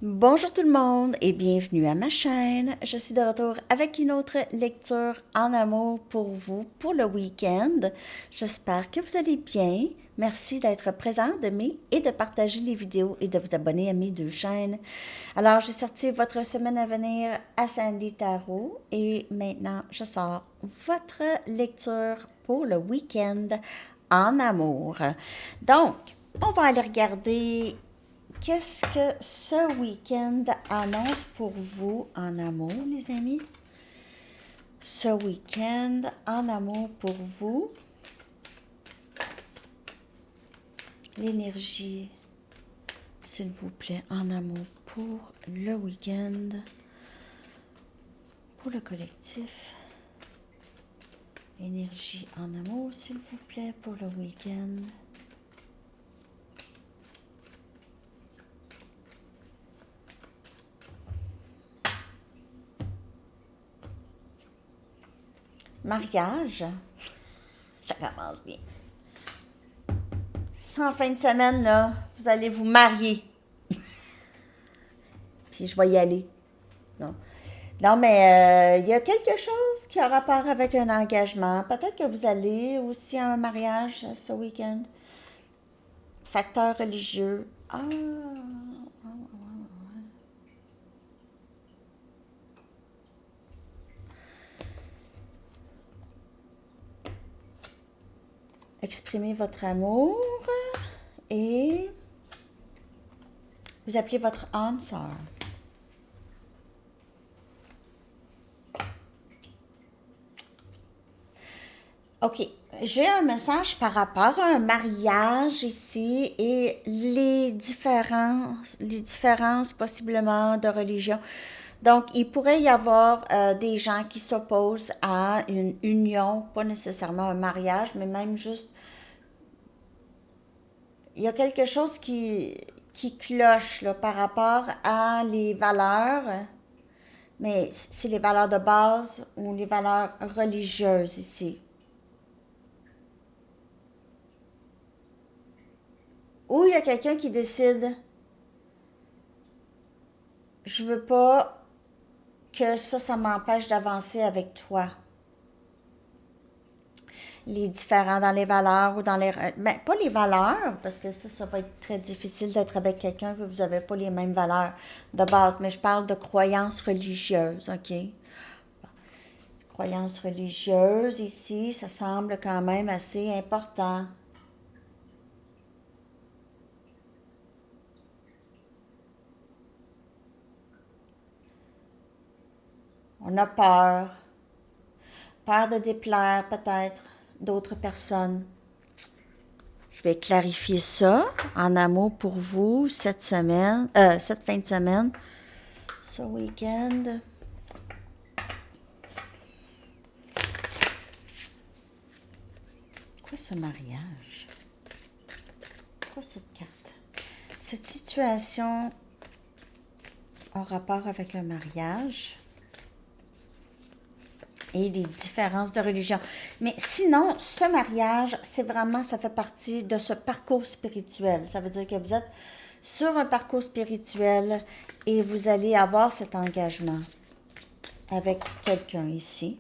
Bonjour tout le monde et bienvenue à ma chaîne. Je suis de retour avec une autre lecture en amour pour vous pour le week-end. J'espère que vous allez bien. Merci d'être présent, d'aimer et de partager les vidéos et de vous abonner à mes deux chaînes. Alors, j'ai sorti votre semaine à venir à Sandy Tarot et maintenant, je sors votre lecture pour le week-end en amour. Donc, on va aller regarder qu'est-ce que ce week-end annonce pour vous en amour, les amis? Ce week-end en amour pour vous. L'énergie, s'il vous plaît, en amour pour le week-end. Pour le collectif. Énergie en amour, s'il vous plaît, pour le week-end. Mariage, ça commence bien. En fin de semaine, là, vous allez vous marier. Puis je vais y aller. Non. Non, mais il y a quelque chose qui a rapport avec un engagement. Peut-être que vous allez aussi à un mariage ce week-end. Facteur religieux. Ah. Exprimez votre amour et vous appelez votre âme sœur. OK. J'ai un message par rapport à un mariage ici et les différences possiblement de religion. Donc, il pourrait y avoir des gens qui s'opposent à une union, pas nécessairement un mariage, mais même juste, il y a quelque chose qui cloche là, par rapport à les valeurs, mais c'est les valeurs de base ou les valeurs religieuses ici. Ou il y a quelqu'un qui décide, je veux pas que ça m'empêche d'avancer avec toi. Les différents dans les valeurs ou dans les... Ben, pas les valeurs, parce que ça va être très difficile d'être avec quelqu'un que vous n'avez pas les mêmes valeurs de base, mais je parle de croyances religieuses, OK? Croyances religieuses, ici, ça semble quand même assez important. On a peur. Peur de déplaire peut-être d'autres personnes. Je vais clarifier ça en amour pour vous cette semaine, cette fin de semaine, ce week-end. Quoi ce mariage? Quoi cette carte? Cette situation a rapport avec un mariage et des différences de religion. Mais sinon, ce mariage, c'est vraiment, ça fait partie de ce parcours spirituel. Ça veut dire que vous êtes sur un parcours spirituel et vous allez avoir cet engagement avec quelqu'un ici.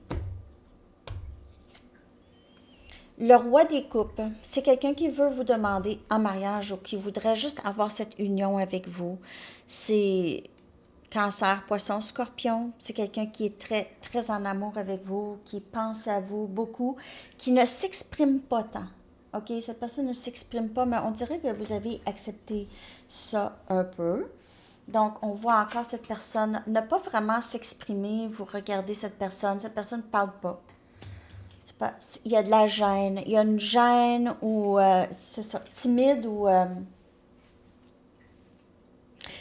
Le roi des coupes, c'est quelqu'un qui veut vous demander en mariage ou qui voudrait juste avoir cette union avec vous. C'est Cancer, Poisson, Scorpion, c'est quelqu'un qui est très, très en amour avec vous, qui pense à vous beaucoup, qui ne s'exprime pas tant. OK, cette personne ne s'exprime pas, mais on dirait que vous avez accepté ça un peu. Donc, on voit encore cette personne ne pas vraiment s'exprimer. Vous regardez cette personne ne parle pas. Il y a de la gêne. Il y a une gêne ou, c'est ça, timide ou...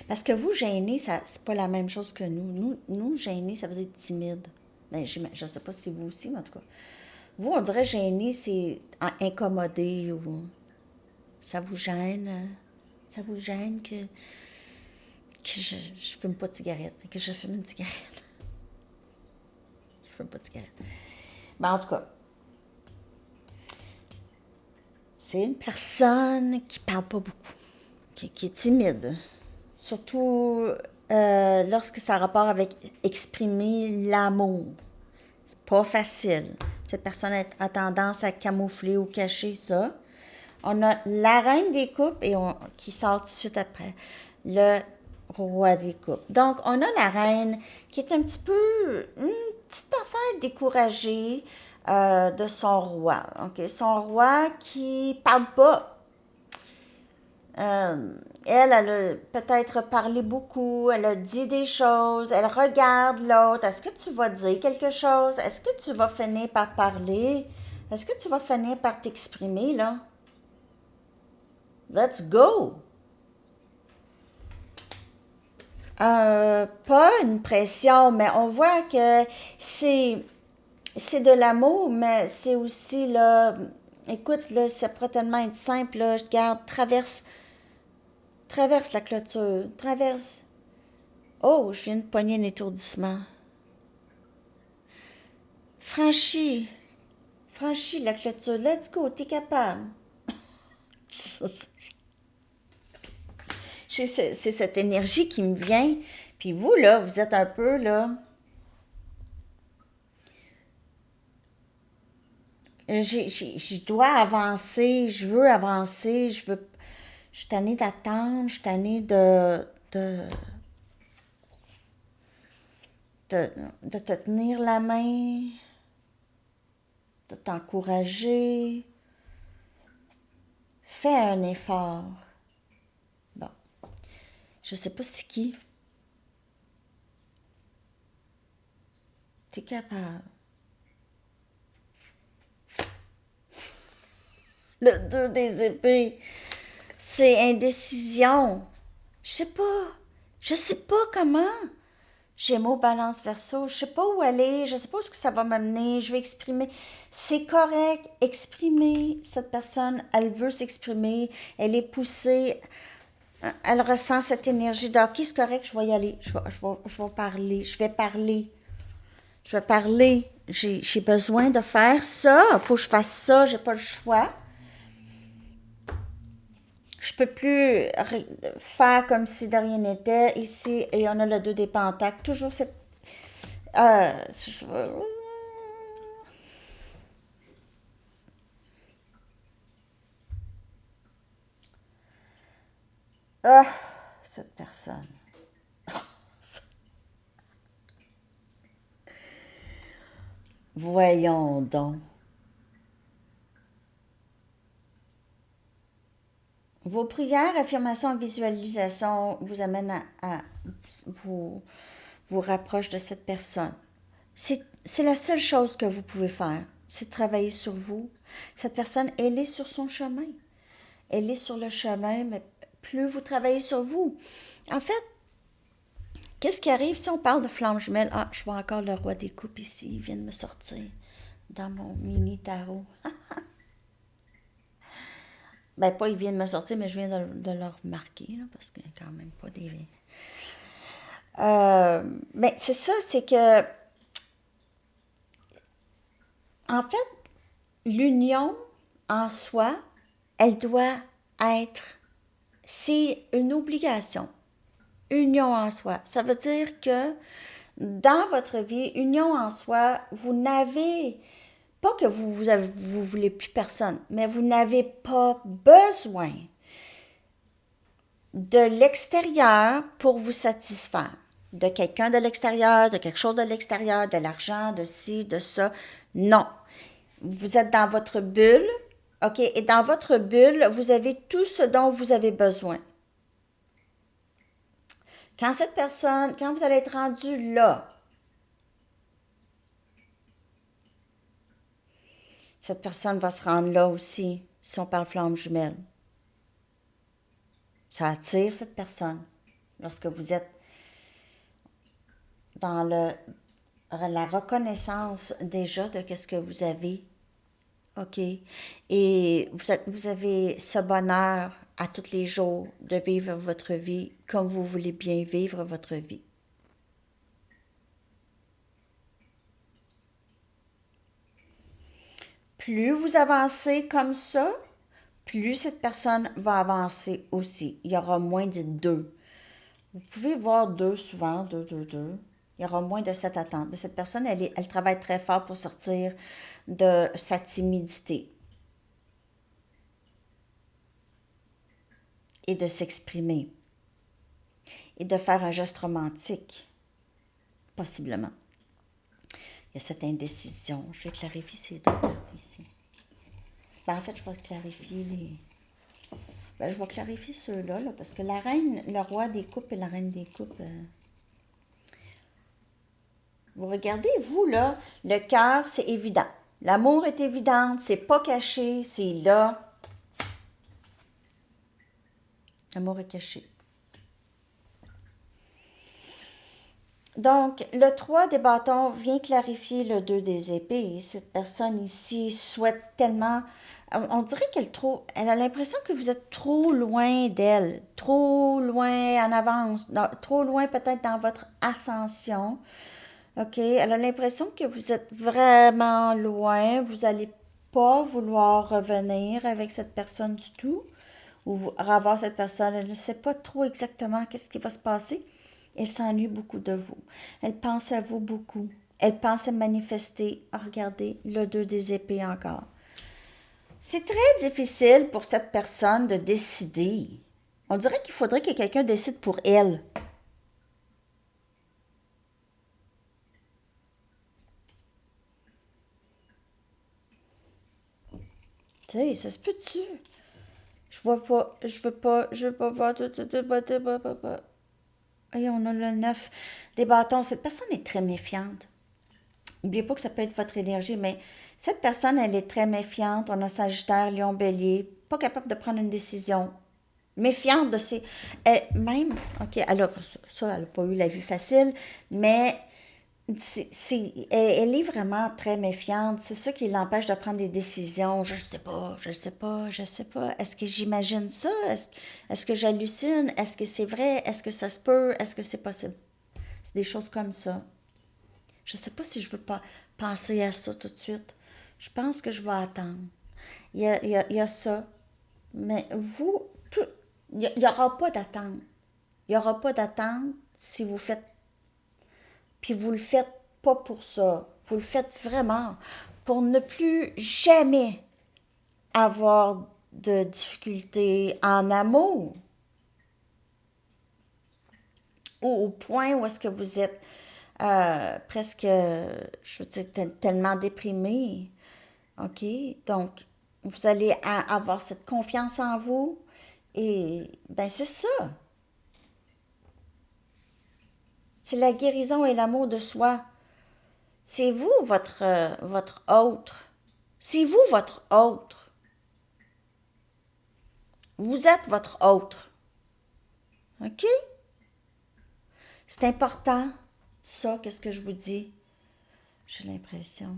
parce que vous, gêner, ça, c'est pas la même chose que nous. Nous gêner, ça veut dire timide. Ben, je ne sais pas si vous aussi, mais en tout cas. Vous, on dirait gêner, c'est incommodé ou ça vous gêne. Ça vous gêne que je fume pas de cigarette, que je fume une cigarette. Je fume pas de cigarette. Ben, en tout cas, c'est une personne qui parle pas beaucoup, qui est timide. Surtout lorsque ça a rapport avec exprimer l'amour. C'est pas facile. Cette personne a tendance à camoufler ou cacher ça. On a la reine des coupes qui sort tout de suite après. Le roi des coupes. Donc, on a la reine qui est un petit peu une petite affaire découragée de son roi. OK? Son roi qui parle pas. Elle a peut-être parlé beaucoup, elle a dit des choses, elle regarde l'autre. Est-ce que tu vas dire quelque chose? Est-ce que tu vas finir par parler? Est-ce que tu vas finir par t'exprimer, là? Let's go! Pas une pression, mais on voit que c'est de l'amour, mais c'est aussi, là, écoute, là, ça pourrait tellement être simple, là, je garde, traverse la clôture, traverse. Oh, je viens de pogner un étourdissement. Franchis, franchis la clôture, let's go, t'es capable. C'est cette énergie qui me vient. Puis vous, là, vous êtes un peu, là, je dois avancer, je veux avancer, je suis tannée d'attendre, je suis tannée de, de te tenir la main, de t'encourager. Fais un effort. Bon, je sais pas c'est qui. T'es capable. Le 2 des épées, c'est indécision. Je sais pas. Je sais pas comment. Gémeaux, balance, verso, je sais pas où aller, je sais pas où ce que ça va m'amener, je vais exprimer. C'est correct, exprimer. Cette personne, elle veut s'exprimer, elle est poussée, elle ressent cette énergie de OK, c'est correct, je vais y aller, je vais parler, je vais parler. J'ai besoin de faire ça, il faut que je fasse ça, j'ai pas le choix. Je peux plus faire comme si de rien n'était. Ici, et on a le 2 des pentacles. Toujours cette je- ah, cette personne. Voyons donc. Vos prières, affirmations, visualisations vous amènent à vous, vous rapproche de cette personne. C'est la seule chose que vous pouvez faire, c'est de travailler sur vous. Cette personne, elle est sur son chemin. Elle est sur le chemin, mais plus vous travaillez sur vous. En fait, qu'est-ce qui arrive si on parle de flamme jumelle? Ah, je vois encore le roi des coupes ici, il vient de me sortir dans mon mini tarot. Ben, pas il vient de me sortir, mais je viens de le remarquer, là, parce qu'il n'y a quand même pas des... Mais c'est ça, c'est que, en fait, l'union en soi, elle doit être, c'est une obligation. Union en soi. Ça veut dire que dans votre vie, union en soi, vous n'avez pas que vous voulez plus personne, mais vous n'avez pas besoin de l'extérieur pour vous satisfaire. De quelqu'un de l'extérieur, de quelque chose de l'extérieur, de l'argent, de ci, de ça. Non. Vous êtes dans votre bulle, OK? Et dans votre bulle, vous avez tout ce dont vous avez besoin. Quand vous allez être rendu là, cette personne va se rendre là aussi, si on parle flamme jumelle. Ça attire cette personne. Lorsque vous êtes dans la reconnaissance déjà de ce que vous avez, OK? Et vous avez ce bonheur à tous les jours de vivre votre vie comme vous voulez bien vivre votre vie. Plus vous avancez comme ça, plus cette personne va avancer aussi. Il y aura moins de deux. Vous pouvez voir deux souvent, deux, deux, deux. Il y aura moins de cette attente. Mais cette personne, elle travaille très fort pour sortir de sa timidité et de s'exprimer et de faire un geste romantique, possiblement. Il y a cette indécision. Je vais clarifier ces deux cartes ici. Ben, en fait, je vais clarifier les... Ben, je vais clarifier ceux-là, là, parce que la reine, le roi des coupes et la reine des coupes... Vous regardez, vous, là, le cœur, c'est évident. L'amour est évident, c'est pas caché, c'est là. L'amour est caché. Donc, le 3 des bâtons vient clarifier le 2 des épées. Cette personne ici souhaite tellement... On dirait elle a l'impression que vous êtes trop loin d'elle, trop loin en avance, trop loin peut-être dans votre ascension. OK? Elle a l'impression que vous êtes vraiment loin, vous n'allez pas vouloir revenir avec cette personne du tout, ou revoir cette personne. Elle ne sait pas trop exactement qu'est-ce qui va se passer. Elle s'ennuie beaucoup de vous. Elle pense à vous beaucoup. Elle pense à manifester. Ah, regardez, le 2 des épées encore. C'est très difficile pour cette personne de décider. On dirait qu'il faudrait que quelqu'un décide pour elle. Tu sais, ça se peut-tu? Je vois pas, je veux pas voir. Et on a le 9 des bâtons. Cette personne est très méfiante. N'oubliez pas que ça peut être votre énergie, mais cette personne, elle est très méfiante. On a Sagittaire, Lion, Bélier, pas capable de prendre une décision. Méfiante de ses... même, OK, elle n'a pas eu la vie facile, mais elle est vraiment très méfiante. C'est ça qui l'empêche de prendre des décisions. Je sais pas, je sais pas, je sais pas. Est-ce que j'imagine ça? Est-ce que j'hallucine? Est-ce que c'est vrai? Est-ce que ça se peut? Est-ce que c'est possible? C'est des choses comme ça. Je sais pas si je veux pas penser à ça tout de suite. Je pense que je vais attendre. Il y a ça. Mais vous, il n'y aura pas d'attente. Il n'y aura pas d'attente si vous faites. Puis vous le faites pas pour ça. Vous le faites vraiment pour ne plus jamais avoir de difficultés en amour. Ou au point où est-ce que vous êtes presque, je veux dire, tellement déprimé. OK? Donc, vous allez avoir cette confiance en vous. Et, ben, c'est ça. C'est la guérison et l'amour de soi. C'est vous, votre autre. C'est vous, votre autre. Vous êtes votre autre. OK? C'est important, ça, qu'est-ce que je vous dis? J'ai l'impression.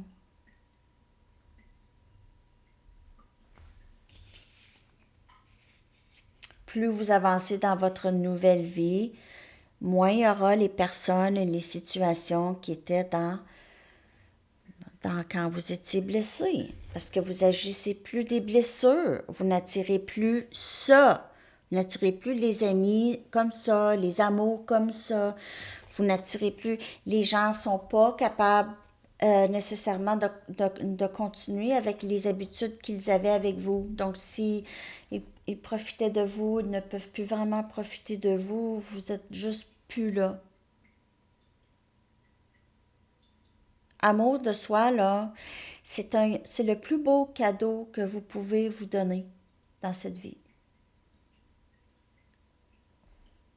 Plus vous avancez dans votre nouvelle vie, moins il y aura les personnes et les situations qui étaient dans quand vous étiez blessé. Parce que vous agissez plus des blessures. Vous n'attirez plus ça. Vous n'attirez plus les amis comme ça, les amours comme ça. Vous n'attirez plus. Les gens ne sont pas capables nécessairement de continuer avec les habitudes qu'ils avaient avec vous. Donc, si ils profitaient de vous, ils ne peuvent plus vraiment profiter de vous, vous êtes juste plus là. Amour de soi, là, c'est le plus beau cadeau que vous pouvez vous donner dans cette vie.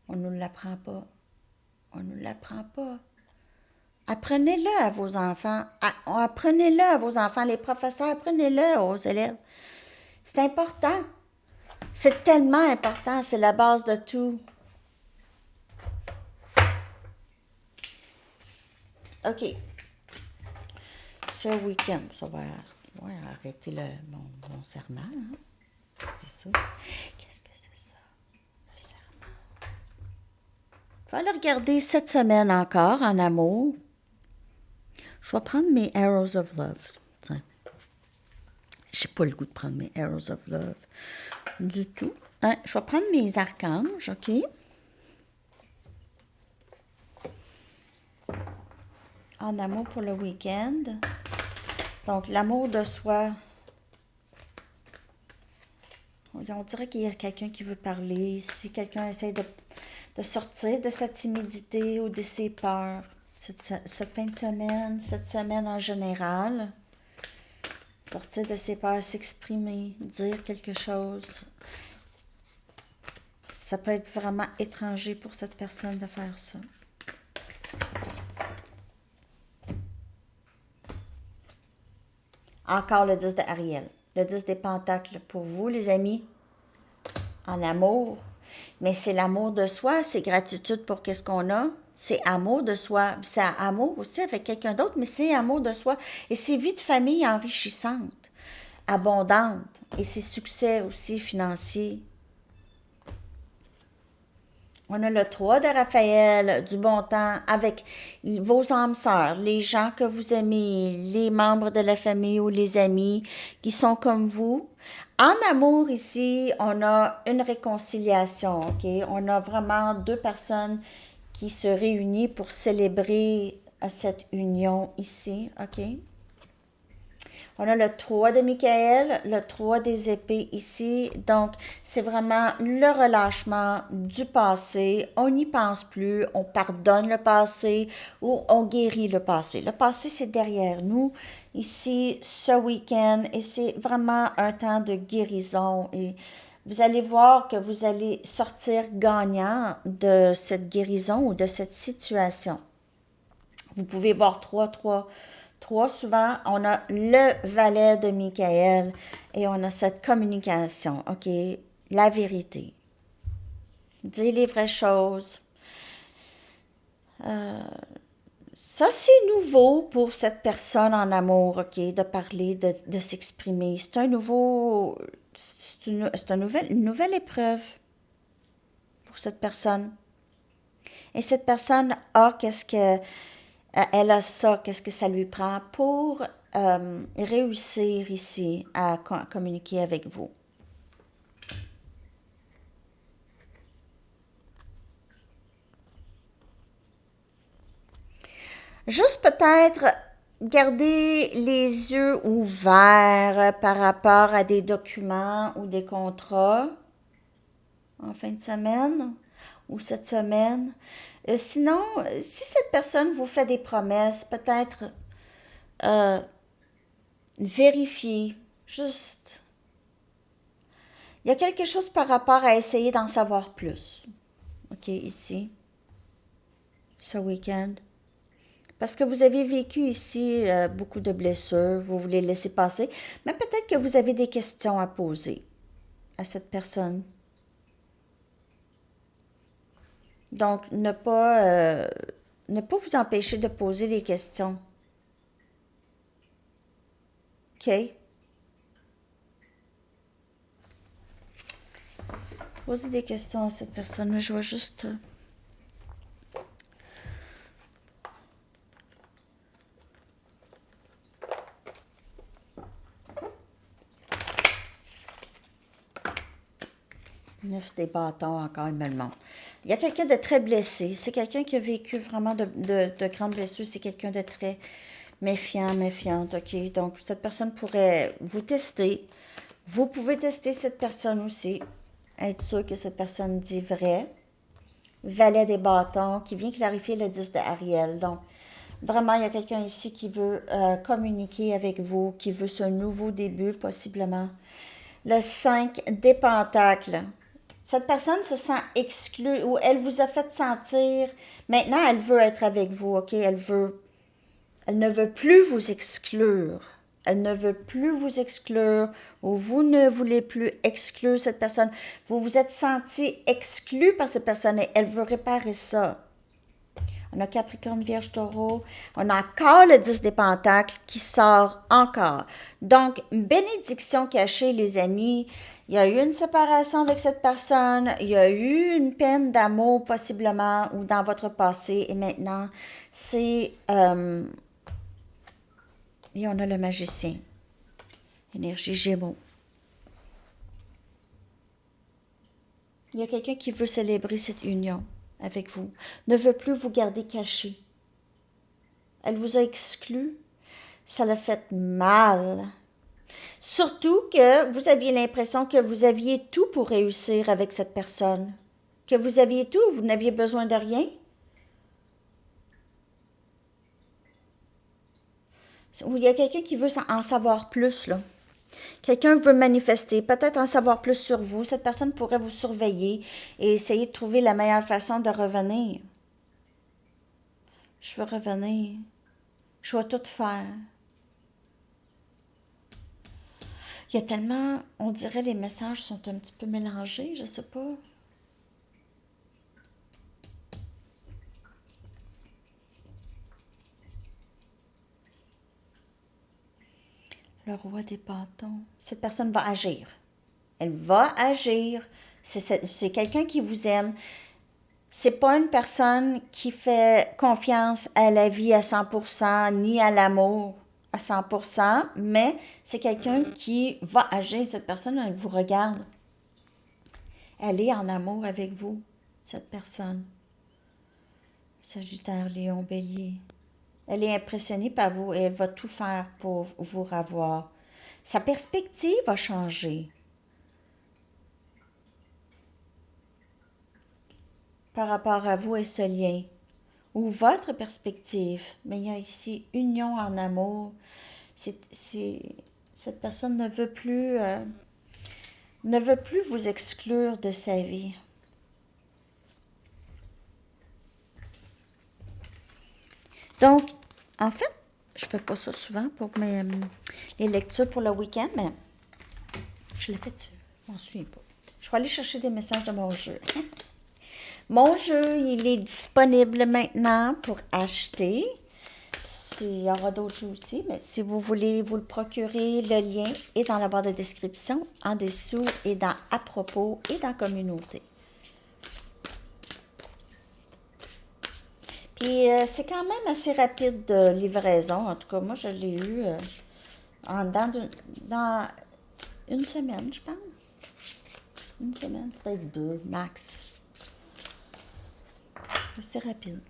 On ne nous l'apprend pas. On ne nous l'apprend pas. Apprenez-le à vos enfants. Apprenez-le à vos enfants. Les professeurs, apprenez-le aux élèves. C'est important. C'est tellement important. C'est la base de tout. OK. Ce week-end, ça va arrêter mon serment. Hein? C'est ça. Qu'est-ce que c'est ça? Le serment. Je vais aller regarder cette semaine encore en amour. Je vais prendre mes Arrows of Love. Tiens. J'ai pas le goût de prendre mes Arrows of Love du tout. Hein? Je vais prendre mes archanges, OK? en amour pour le week-end. Donc, l'amour de soi. On dirait qu'il y a quelqu'un qui veut parler. Si quelqu'un essaie de sortir de sa timidité ou de ses peurs, cette fin de semaine, cette semaine en général, sortir de ses peurs, s'exprimer, dire quelque chose, ça peut être vraiment étranger pour cette personne de faire ça. Encore le 10 de Ariel. Le 10 des Pentacles pour vous, les amis, en amour. Mais c'est l'amour de soi, c'est gratitude pour qu'est-ce qu'on a. C'est amour de soi. C'est amour aussi avec quelqu'un d'autre, mais c'est amour de soi. Et c'est vie de famille enrichissante, abondante. Et c'est succès aussi financier. On a le 3 de Raphaël, du bon temps, avec vos âmes sœurs, les gens que vous aimez, les membres de la famille ou les amis qui sont comme vous. En amour, ici, on a une réconciliation, OK? On a vraiment deux personnes qui se réunissent pour célébrer cette union ici, OK? On a le 3 de Michael, le 3 des épées ici. Donc, c'est vraiment le relâchement du passé. On n'y pense plus, on pardonne le passé ou on guérit le passé. Le passé, c'est derrière nous, ici, ce week-end. Et c'est vraiment un temps de guérison. Et vous allez voir que vous allez sortir gagnant de cette guérison ou de cette situation. Vous pouvez voir 3, souvent, on a le valet de Michael et on a cette communication, OK? La vérité. Dis les vraies choses. Ça, c'est nouveau pour cette personne en amour, OK? De parler, de s'exprimer. C'est un nouveau... une nouvelle épreuve pour cette personne. Et cette personne a qu'est-ce que... Elle a ça, qu'est-ce que ça lui prend pour réussir ici à communiquer avec vous. Juste peut-être garder les yeux ouverts par rapport à des documents ou des contrats en fin de semaine ou cette semaine. Sinon, si cette personne vous fait des promesses, peut-être euh, vérifier, juste. Il y a quelque chose par rapport à essayer d'en savoir plus. OK, ici, ce week-end. Parce que vous avez vécu ici beaucoup de blessures, vous voulez laisser passer, mais peut-être que vous avez des questions à poser à cette personne. Donc, ne pas vous empêcher de poser des questions. OK? Posez des questions à cette personne, mais je vais juste... 9 des bâtons encore, il me le montre. Il y a quelqu'un de très blessé. C'est quelqu'un qui a vécu vraiment de grandes blessures. C'est quelqu'un de très méfiant, méfiante, OK? Donc, cette personne pourrait vous tester. Vous pouvez tester cette personne aussi. Être sûr que cette personne dit vrai. Valet des bâtons, qui vient clarifier le 10 de Ariel. Donc, vraiment, il y a quelqu'un ici qui veut communiquer avec vous, qui veut ce nouveau début, possiblement. Le 5 des pentacles. Cette personne se sent exclue ou elle vous a fait sentir, maintenant elle veut être avec vous, OK? Elle ne veut plus vous exclure. Elle ne veut plus vous exclure ou vous ne voulez plus exclure cette personne. Vous vous êtes senti exclu par cette personne et elle veut réparer ça. On a Capricorne, Vierge, Taureau. On a encore le 10 des Pentacles qui sort encore. Donc, bénédiction cachée, les amis. Il y a eu une séparation avec cette personne. Il y a eu une peine d'amour, possiblement, ou dans votre passé. Et maintenant, c'est... et on a le magicien. Énergie Gémeaux. Il y a quelqu'un qui veut célébrer cette union avec vous. Ne veut plus vous garder caché. Elle vous a exclu. Ça l'a fait mal. Surtout que vous aviez l'impression que vous aviez tout pour réussir avec cette personne. Que vous aviez tout, vous n'aviez besoin de rien. Ou il y a quelqu'un qui veut en savoir plus, là. Quelqu'un veut manifester, peut-être en savoir plus sur vous. Cette personne pourrait vous surveiller et essayer de trouver la meilleure façon de revenir. Je veux revenir. Je vais tout faire. Il y a tellement, on dirait les messages sont un petit peu mélangés, je sais pas. Le roi des bâtons. Cette personne va agir. Elle va agir. C'est quelqu'un qui vous aime. C'est pas une personne qui fait confiance à la vie à 100% ni à l'amour à 100%, mais c'est quelqu'un qui va agir. Cette personne, elle vous regarde. Elle est en amour avec vous, cette personne. Sagittaire, Lion, Bélier. Elle est impressionnée par vous et elle va tout faire pour vous revoir. Sa perspective a changé par rapport à vous et ce lien. Ou votre perspective. Mais il y a ici union en amour. Cette personne ne veut plus vous exclure de sa vie. Donc, en fait, je ne fais pas ça souvent pour les lectures pour le week-end, mais je l'ai fait dessus. Je m'en souviens pas. Je vais aller chercher des messages de mon jeu. Mon jeu, il est disponible maintenant pour acheter. Il y aura d'autres jeux aussi, mais si vous voulez vous le procurer, le lien est dans la barre de description, en dessous, et dans À propos et dans Communauté. Puis c'est quand même assez rapide de livraison. En tout cas, moi, je l'ai eu dans une semaine, je pense. Une semaine, peut-être deux, max. C'est rapide.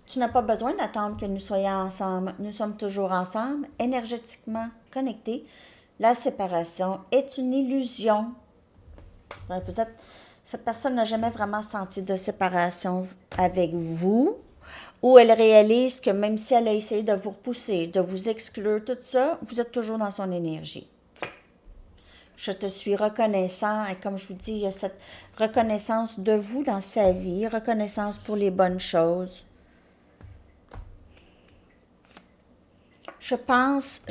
Tu n'as pas besoin d'attendre que nous soyons ensemble. Nous sommes toujours ensemble, énergétiquement connectés. La séparation est une illusion. Cette personne n'a jamais vraiment senti de séparation avec vous, ou elle réalise que même si elle a essayé de vous repousser, de vous exclure, tout ça, vous êtes toujours dans son énergie. Je te suis reconnaissant, et comme je vous dis, il y a cette reconnaissance de vous dans sa vie, reconnaissance pour les bonnes choses. Je pense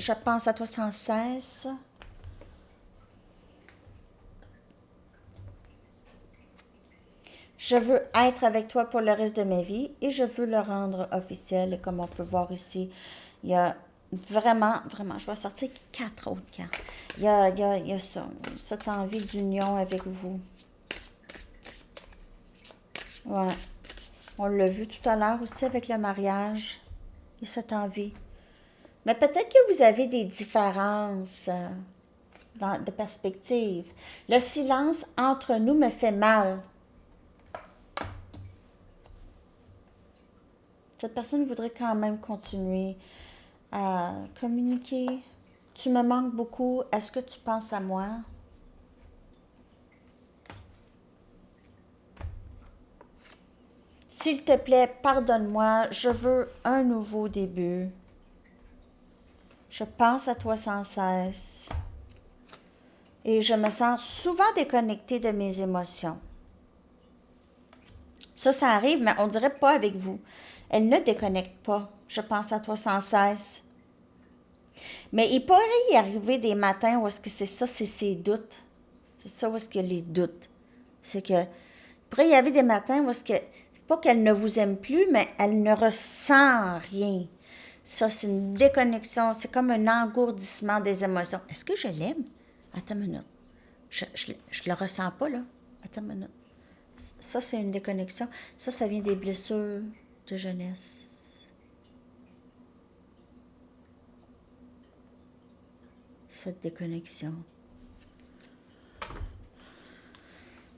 à toi sans cesse. Je veux être avec toi pour le reste de ma vie et je veux le rendre officiel. Et comme on peut voir ici, il y a vraiment, je vais sortir 4 autres cartes. Il y a ça, cette envie d'union avec vous. Ouais. On l'a vu tout à l'heure aussi avec le mariage. Il y a cette envie. Mais peut-être que vous avez des différences de perspective. Le silence entre nous me fait mal. Cette personne voudrait quand même continuer à communiquer. Tu me manques beaucoup. Est-ce que tu penses à moi? S'il te plaît, pardonne-moi. Je veux un nouveau début. Je pense à toi sans cesse. Et je me sens souvent déconnectée de mes émotions. Ça arrive, mais on dirait pas avec vous. Elle ne déconnecte pas. Je pense à toi sans cesse. Mais il pourrait y arriver des matins où est-ce que c'est ça, c'est ses doutes. C'est ça où est-ce qu'il y a les doutes. C'est que, il pourrait y avoir des matins où est-ce que, c'est pas qu'elle ne vous aime plus, mais elle ne ressent rien. Ça, c'est une déconnexion. C'est comme un engourdissement des émotions. Est-ce que je l'aime? Attends une minute. Je le ressens pas, là. Attends une minute. Ça, c'est une déconnexion. Ça vient des blessures de jeunesse. Cette déconnexion.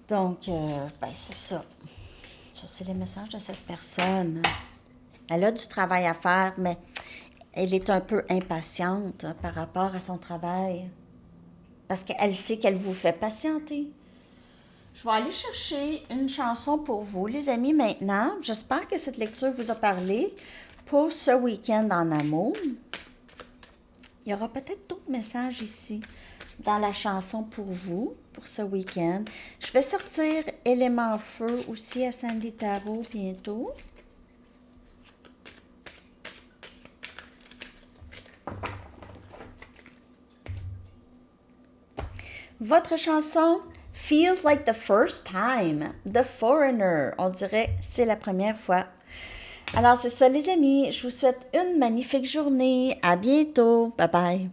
Donc, c'est ça. Ça, c'est les messages de cette personne. Elle a du travail à faire, mais elle est un peu impatiente par rapport à son travail. Parce qu'elle sait qu'elle vous fait patienter. Je vais aller chercher une chanson pour vous, les amis, maintenant. J'espère que cette lecture vous a parlé pour ce week-end en amour. Il y aura peut-être d'autres messages ici dans la chanson pour vous, pour ce week-end. Je vais sortir Élément Feu aussi à Sandy Tarot bientôt. Votre chanson Feels Like the First Time, The Foreigner. On dirait c'est la première fois. Alors c'est ça les amis, je vous souhaite une magnifique journée. À bientôt. Bye bye.